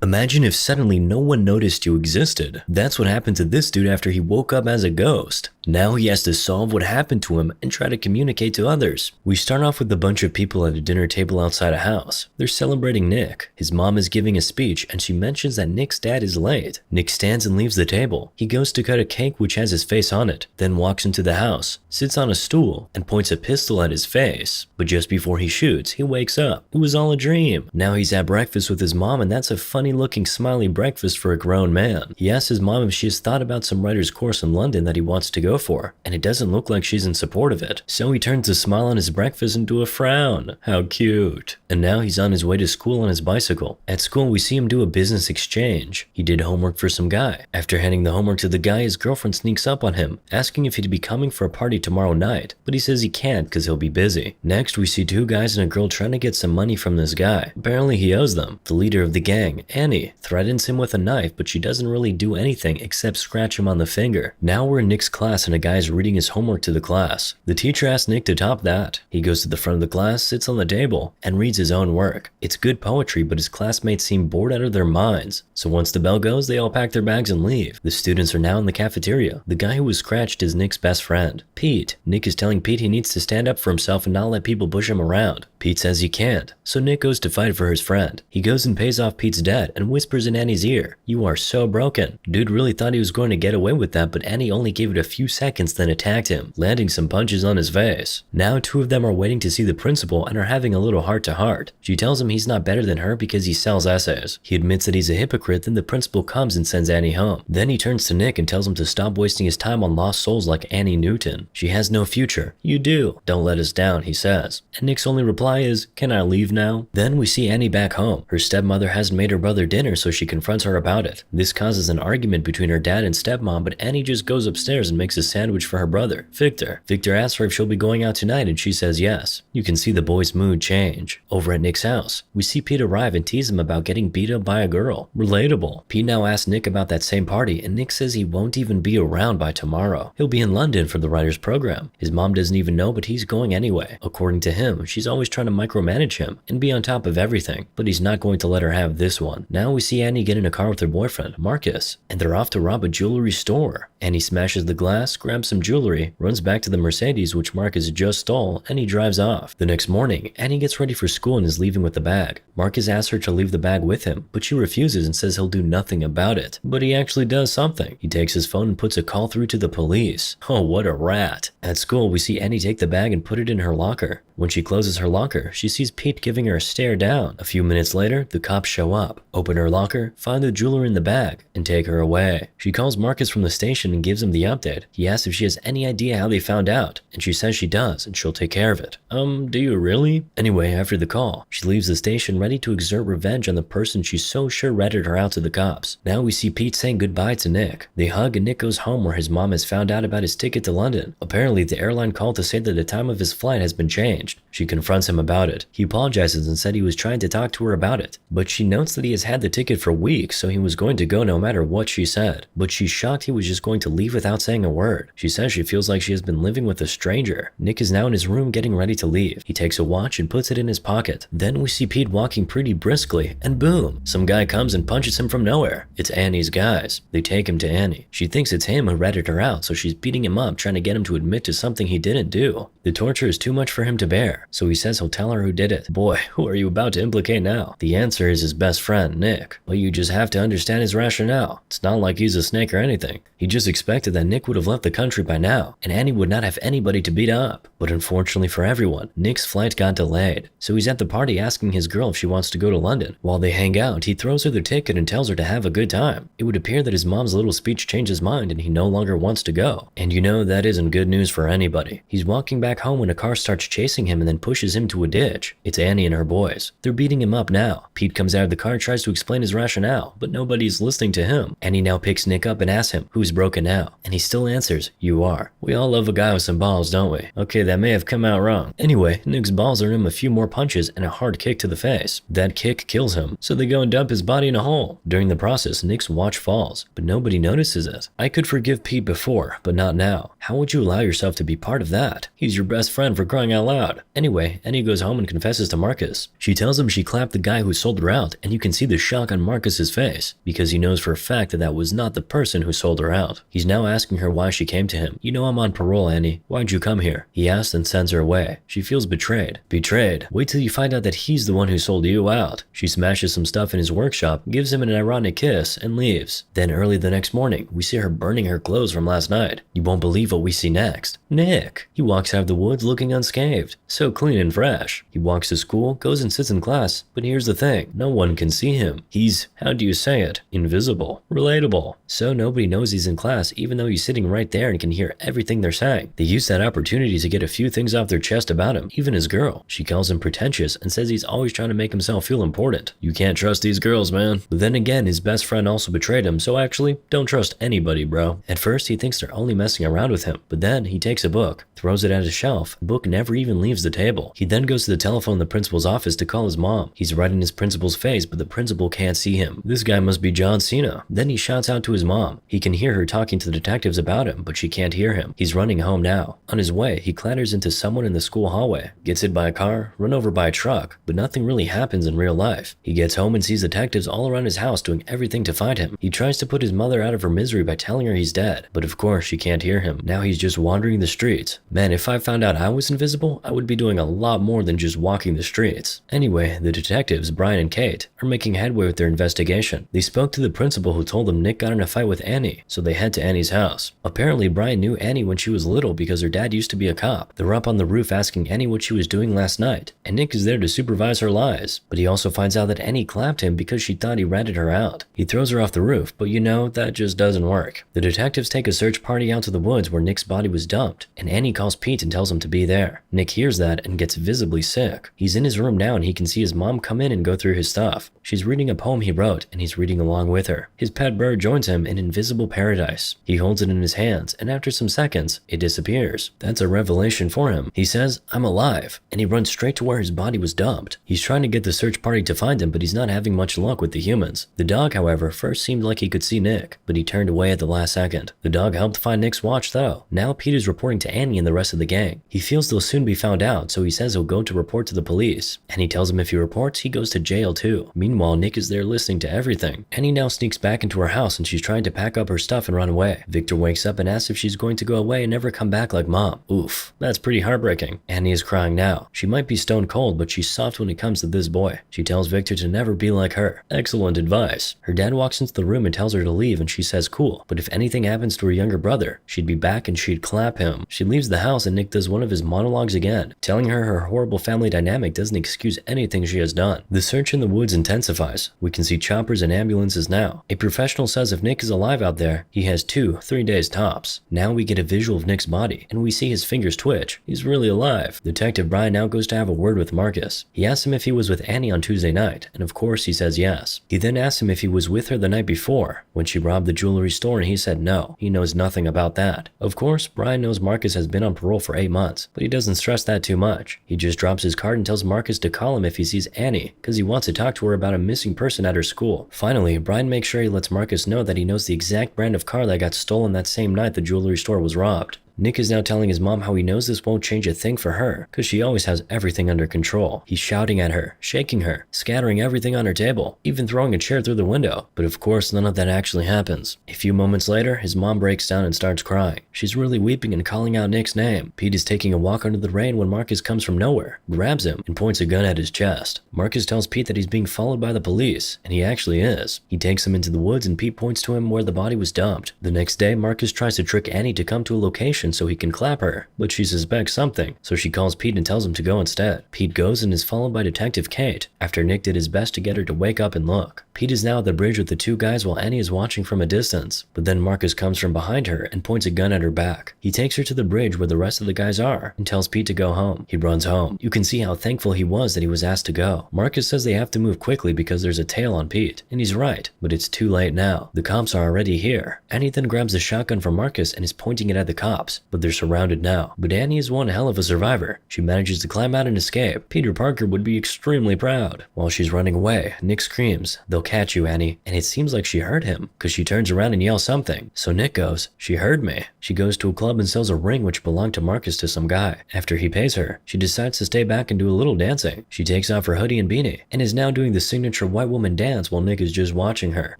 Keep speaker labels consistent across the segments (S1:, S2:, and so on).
S1: Imagine if suddenly no one noticed you existed. That's what happened to this dude after he woke up as a ghost. Now he has to solve what happened to him and try to communicate to others. We start off with a bunch of people at a dinner table outside a house. They're celebrating Nick. His mom is giving a speech and she mentions that Nick's dad is late. Nick stands and leaves the table. He goes to cut a cake which has his face on it, then walks into the house, sits on a stool, and points a pistol at his face. But just before he shoots, he wakes up. It was all a dream. Now he's at breakfast with his mom, and that's a funny looking smiley breakfast for a grown man. He asks his mom if she has thought about some writer's course in London that he wants to go for, and it doesn't look like she's in support of it. So he turns a smile on his breakfast into a frown. How cute. And now he's on his way to school on his bicycle. At school, we see him do a business exchange. He did homework for some guy. After handing the homework to the guy, his girlfriend sneaks up on him, asking if he'd be coming for a party tomorrow night, but he says he can't because he'll be busy. Next, we see two guys and a girl trying to get some money from this guy. Apparently he owes them. The leader of the gang, Annie, threatens him with a knife, but she doesn't really do anything except scratch him on the finger. Now we're in Nick's class and a guy is reading his homework to the class. The teacher asks Nick to top that. He goes to the front of the class, sits on the table, and reads his own work. It's good poetry, but his classmates seem bored out of their minds. So once the bell goes, they all pack their bags and leave. The students are now in the cafeteria. The guy who was scratched is Nick's best friend, Pete. Nick is telling Pete he needs to stand up for himself and not let people push him around. Pete says he can't, so Nick goes to fight for his friend. He goes and pays off Pete's debt and whispers in Annie's ear, "You are so broken." Dude really thought he was going to get away with that, but Annie only gave it a few seconds then attacked him, landing some punches on his face. Now two of them are waiting to see the principal and are having a little heart-to-heart. She tells him he's not better than her because he sells essays. He admits that he's a hypocrite, then the principal comes and sends Annie home. Then he turns to Nick and tells him to stop wasting his time on lost souls like Annie Newton. She has no future. You do. Don't let us down, he says. And Nick's only reply is, "Can I leave now?" Then we see Annie back home. Her stepmother hasn't made her brother dinner, so she confronts her about it. This causes an argument between her dad and stepmom, but Annie just goes upstairs and makes a sandwich for her brother, Victor. Victor asks her if she'll be going out tonight and she says yes. You can see the boy's mood change. Over at Nick's house, we see Pete arrive and tease him about getting beat up by a girl. Relatable. Pete now asks Nick about that same party, and Nick says he won't even be around by tomorrow. He'll be in London for the writer's program. His mom doesn't even know, but he's going anyway. According to him, she's always trying to micromanage him and be on top of everything, but he's not going to let her have this one. Now we see Annie get in a car with her boyfriend, Marcus, and they're off to rob a jewelry store. Annie smashes the glass, grabs some jewelry, runs back to the Mercedes which Marcus just stole, and he drives off. The next morning, Annie gets ready for school and is leaving with the bag. Marcus asks her to leave the bag with him, but she refuses and says he'll do nothing about it. But he actually does something. He takes his phone and puts a call through to the police. Oh, what a rat. At school, we see Annie take the bag and put it in her locker. When she closes her locker, she sees Pete giving her a stare down. A few minutes later, the cops show up, open her locker, find the jewelry in the bag, and take her away. She calls Marcus from the station and gives him the update. He asks if she has any idea how they found out, and she says she does, and she'll take care of it. Do you really? Anyway, after the call, she leaves the station ready to exert revenge on the person she's so sure ratted her out to the cops. Now we see Pete saying goodbye to Nick. They hug and Nick goes home where his mom has found out about his ticket to London. Apparently, the airline called to say that the time of his flight has been changed. She confronts him about it. He apologizes and said he was trying to talk to her about it, but she notes that he has had the ticket for weeks, so he was going to go no matter what she said. But she's shocked he was just going to leave without saying a word. She says she feels like she has been living with a stranger. Nick is now in his room getting ready to leave. He takes a watch and puts it in his pocket. Then we see Pete walking pretty briskly, and boom, some guy comes and punches him from nowhere. It's Annie's guys. They take him to Annie. She thinks it's him who ratted her out, so she's beating him up, trying to get him to admit to something he didn't do. The torture is too much for him to bear, so he says he'll tell her who did it. Boy, who are you about to implicate now? The answer is his best friend, Nick. But you just have to understand his rationale. It's not like he's a snake or anything. He just expected that Nick would have left the country by now, and Annie would not have anybody to beat up. But unfortunately for everyone, Nick's flight got delayed, so he's at the party asking his girl if she wants to go to London. While they hang out, he throws her the ticket and tells her to have a good time. It would appear that his mom's little speech changed his mind and he no longer wants to go. And you know that isn't good news for anybody. He's walking back home when a car starts chasing him and then pushes him to a ditch. It's Annie and her boys. They're beating him up now. Pete comes out of the car and tries to explain his rationale, but nobody's listening to him. Annie now picks Nick up and asks him, "Who's broken broken now? And he still answers, you are. We all love a guy with some balls, don't we? Okay, that may have come out wrong. Anyway, Nick's balls earn him a few more punches and a hard kick to the face. That kick kills him, so they go and dump his body in a hole. During the process, Nick's watch falls, but nobody notices it. I could forgive Pete before, but not now. How would you allow yourself to be part of that? He's your best friend, for crying out loud. Anyway, Annie goes home and confesses to Marcus. She tells him she clapped the guy who sold her out, and you can see the shock on Marcus's face, because he knows for a fact that that was not the person who sold her out. He's now asking her why she came to him. You know I'm on parole, Annie. Why'd you come here? He asks and sends her away. She feels betrayed. Betrayed? Wait till you find out that he's the one who sold you out. She smashes some stuff in his workshop, gives him an ironic kiss, and leaves. Then early the next morning, we see her burning her clothes from last night. You won't believe what we see next. Nick! He walks out of the woods looking unscathed. So clean and fresh. He walks to school, goes and sits in class, but here's the thing. No one can see him. He's, how do you say it? Invisible. Relatable. So nobody knows he's in class even though he's sitting right there and can hear everything they're saying. They use that opportunity to get a few things off their chest about him, even his girl. She calls him pretentious and says he's always trying to make himself feel important. You can't trust these girls, man. But then again, his best friend also betrayed him, so actually, don't trust anybody, bro. At first, he thinks they're only messing around with him, but then he takes a book, throws it at a shelf. The book never even leaves the table. He then goes to the telephone in the principal's office to call his mom. He's right in his principal's face, but the principal can't see him. This guy must be John Cena. Then he shouts out to his mom. He can hear her talking to the detectives about him, but she can't hear him. He's running home now. On his way, he clatters into someone in the school hallway, gets hit by a car, run over by a truck, but nothing really happens in real life. He gets home and sees detectives all around his house doing everything to find him. He tries to put his mother out of her misery by telling her he's dead, but of course she can't hear him. Now he's just wandering the streets. Man, if I found out I was invisible, I would be doing a lot more than just walking the streets. Anyway, the detectives, Brian and Kate, are making headway with their investigation. They spoke to the principal who told them Nick got in a fight with Annie, so they head to Annie's house. Apparently, Brian knew Annie when she was little because her dad used to be a cop. They're up on the roof asking Annie what she was doing last night, and Nick is there to supervise her lies. But he also finds out that Annie clapped him because she thought he ratted her out. He throws her off the roof, but you know, that just doesn't work. The detectives take a search party out to the woods where Nick's body was dumped, and Annie calls Pete and tells him to be there. Nick hears that and gets visibly sick. He's in his room now and he can see his mom come in and go through his stuff. She's reading a poem he wrote and he's reading along with her. His pet bird joins him in invisible paradise. He holds it in his hands and after some seconds, it disappears. That's a revelation for him. He says, I'm alive, and he runs straight to where his body was dumped. He's trying to get the search party to find him, but he's not having much luck with the humans. The dog, however, first seemed like he could see Nick, but he turned away at the last second. The dog helped find Nick's watch though. Now Pete is reporting to Annie and the rest of the gang. He feels they'll soon be found out, so he says he'll go to report to the police. Annie tells him if he reports, he goes to jail too. Meanwhile, Nick is there listening to everything. Annie now sneaks back into her house and she's trying to pack up her stuff and run away. Victor wakes up and asks if she's going to go away and never come back like mom. Oof, that's pretty heartbreaking. Annie is crying now. She might be stone cold, but she's soft when it comes to this boy. She tells Victor to never be like her. Excellent advice. Her dad walks into the room and tells her to leave and she says cool, but if anything happens to her younger brother, she'd be back and she'd clap him. She leaves the house and Nick does one of his monologues again, telling her her horrible family dynamic doesn't excuse anything she has done. The search in the woods intensifies. We can see choppers and ambulances now. A professional says if Nick is alive out there, he has 2-3 days tops. Now we get a visual of Nick's body, and we see his fingers twitch. He's really alive. Detective Brian now goes to have a word with Marcus. He asks him if he was with Annie on Tuesday night, and of course he says yes. He then asks him if he was with her the night before, when she robbed the jewelry store, and he said no. He knows nothing about that. Of course, Brian knows Marcus has been on parole for 8 months, but he doesn't stress that too much. He just drops his card and tells Marcus to call him if he sees Annie, because he wants to talk to her about a missing person at her school. Finally, Brian makes sure he lets Marcus know that he knows the exact brand of car that got stolen that same night the jewelry store was robbed. Nick is now telling his mom how he knows this won't change a thing for her, cause she always has everything under control. He's shouting at her, shaking her, scattering everything on her table, even throwing a chair through the window. But of course none of that actually happens. A few moments later, his mom breaks down and starts crying. She's really weeping and calling out Nick's name. Pete is taking a walk under the rain when Marcus comes from nowhere, grabs him, and points a gun at his chest. Marcus tells Pete that he's being followed by the police, and he actually is. He takes him into the woods and Pete points to him where the body was dumped. The next day, Marcus tries to trick Annie to come to a location station so he can clap her, but she suspects something, so she calls Pete and tells him to go instead. Pete goes and is followed by Detective Kate, after Nick did his best to get her to wake up and look. Pete is now at the bridge with the two guys while Annie is watching from a distance, but then Marcus comes from behind her and points a gun at her back. He takes her to the bridge where the rest of the guys are and tells Pete to go home. He runs home. You can see how thankful he was that he was asked to go. Marcus says they have to move quickly because there's a tail on Pete, and he's right, but it's too late now. The cops are already here. Annie then grabs the shotgun from Marcus and is pointing it at the cops, but they're surrounded now. But Annie is one hell of a survivor. She manages to climb out and escape. Peter Parker would be extremely proud. While she's running away, Nick screams, "They'll catch you, Annie," and it seems like she heard him, because she turns around and yells something. So Nick goes, "She heard me." She goes to a club and sells a ring which belonged to Marcus to some guy. After he pays her, she decides to stay back and do a little dancing. She takes off her hoodie and beanie, and is now doing the signature white woman dance while Nick is just watching her.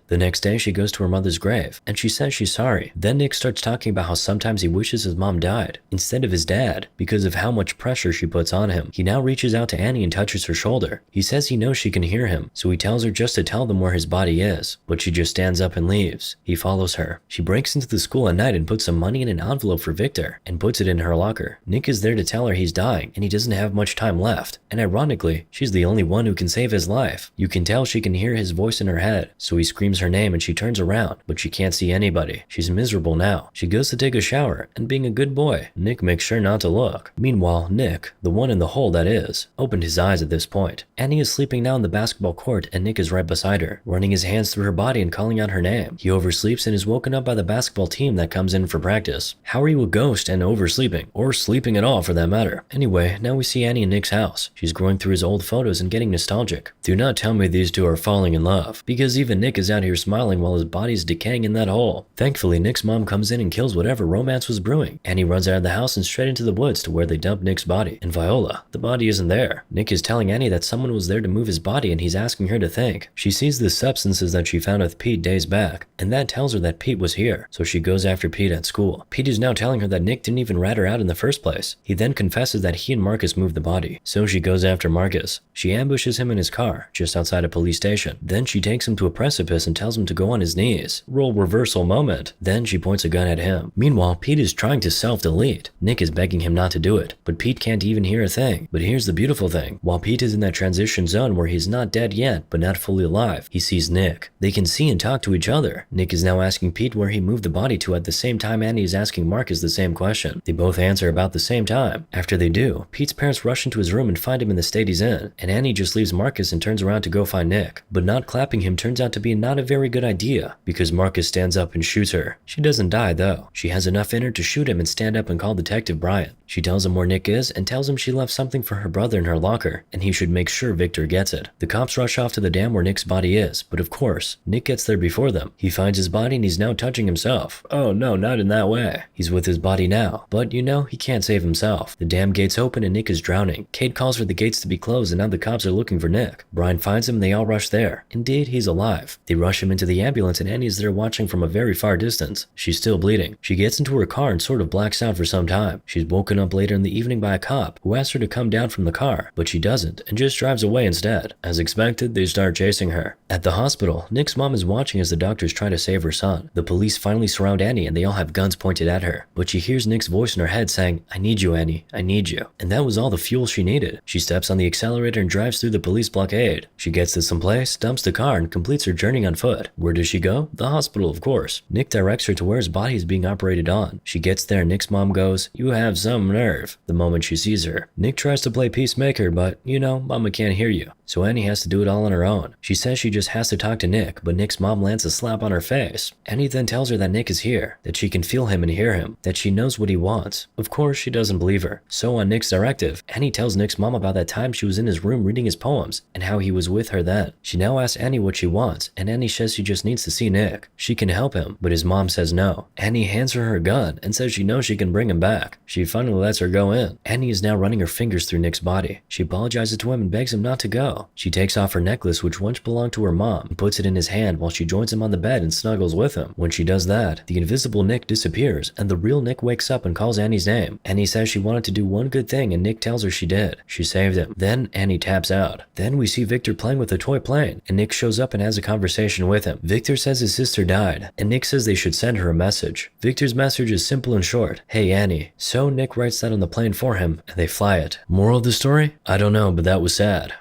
S1: The next day, she goes to her mother's grave, and she says she's sorry. Then Nick starts talking about how sometimes he wishes his mom died, instead of his dad, because of how much pressure she puts on him. He now reaches out to Annie and touches her shoulder. He says he knows she can hear him, so he tells her just to tell them where his body is, but she just stands up and leaves. He follows her. She breaks into the school at night and puts some money in an envelope for Victor, and puts it in her locker. Nick is there to tell her he's dying, and he doesn't have much time left, and ironically, she's the only one who can save his life. You can tell she can hear his voice in her head, so he screams her name and she turns around, but she can't see anybody. She's miserable now. She goes to take a shower, and being a good boy, Nick makes sure not to look. Meanwhile, Nick, the one in the hole that is, opened his eyes at this point. Annie is sleeping now in the basketball court, and Nick is right beside her, running his hands through her body and calling out her name. He oversleeps and is woken up by the basketball team that comes in for practice. How are you a ghost and oversleeping? Or sleeping at all for that matter? Anyway, now we see Annie in Nick's house. She's going through his old photos and getting nostalgic. Do not tell me these two are falling in love, because even Nick is out here smiling while his body's decaying in that hole. Thankfully, Nick's mom comes in and kills whatever romance was brewing. Annie runs out of the house and straight into the woods to where they dump Nick's body. And Viola, the body isn't there. Nick is telling Annie that someone was there to move his body and he's asking her to think. She sees the substances that she found with Pete days back, and that tells her that Pete was here, so she goes after Pete at school. Pete is now telling her that Nick didn't even rat her out in the first place. He then confesses that he and Marcus moved the body, so she goes after Marcus. She ambushes him in his car, just outside a police station. Then she takes him to a precipice and tells him to go on his knees. Role reversal moment. Then she points a gun at him. Meanwhile, Pete is trying to self-delete. Nick is begging him not to do it, but Pete can't even hear a thing. But here's the beautiful thing. While Pete is in that transition zone where he's not dead yet, but not fully alive, he sees Nick. They can see and talk to each other. Nick is now asking Pete where he moved the body to at the same time Annie is asking Marcus the same question. They both answer about the same time. After they do, Pete's parents rush into his room and find him in the state he's in, and Annie just leaves Marcus and turns around to go find Nick. But not clapping him turns out to be not a very good idea, because Marcus stands up and shoots her. She doesn't die though. She has enough in her to shoot him and stand up and call Detective Bryant. She tells him where Nick is and tells him she left something for her brother in her locker, and he should make sure Victor gets it. The cops rush off to the dam where Nick's body is, but of course, Nick gets there before them. He finds his body and he's now touching himself. Oh no, not in that way. He's with his body now, but you know, he can't save himself. The dam gates open and Nick is drowning. Kate calls for the gates to be closed and now the cops are looking for Nick. Brian finds him and they all rush there. Indeed, he's alive. They rush him into the ambulance and Annie is there watching from a very far distance. She's still bleeding. She gets into her car and sort of blacks out for some time. She's woken up later in the evening by a cop who asks her to come down from the car, but she doesn't and just drives away instead. As expected, they start chasing her. At the hospital, Nick's mom is watching as the doctors try to save her son. The police finally surround Annie and they all have guns pointed at her, but she hears Nick's voice in her head saying, "I need you, Annie, I need you." And that was all the fuel she needed. She steps on the accelerator and drives through the police blockade. She gets to some place, dumps the car, and completes her journey on foot. Where does she go? The hospital, of course. Nick directs her to where his body is being operated on. She gets there and Nick's mom goes, "You have some nerve," the moment she sees her. Nick tries to play peacemaker, but you know, mama can't hear you. So Annie has to do it all on her own. She says she just has to talk to Nick, but Nick's mom lands a slap on her face. Annie then tells her that Nick is here, that she can feel him and hear him, that she knows what he wants. Of course, she doesn't believe her. So on Nick's directive, Annie tells Nick's mom about that time she was in his room reading his poems, and how he was with her then. She now asks Annie what she wants, and Annie says she just needs to see Nick. She can help him, but his mom says no. Annie hands her her gun, and says she knows she can bring him back. She finally lets her go in. Annie is now running her fingers through Nick's body. She apologizes to him and begs him not to go. while. She takes off her necklace, which once belonged to her mom, and puts it in his hand while she joins him on the bed and snuggles with him. When she does that, the invisible Nick disappears, and the real Nick wakes up and calls Annie's name. Annie says she wanted to do one good thing, and Nick tells her she did. She saved him. Then Annie taps out. Then we see Victor playing with a toy plane, and Nick shows up and has a conversation with him. Victor says his sister died, and Nick says they should send her a message. Victor's message is simple and short. Hey Annie. So Nick writes that on the plane for him, and they fly it. Moral of the story? I don't know, but that was sad.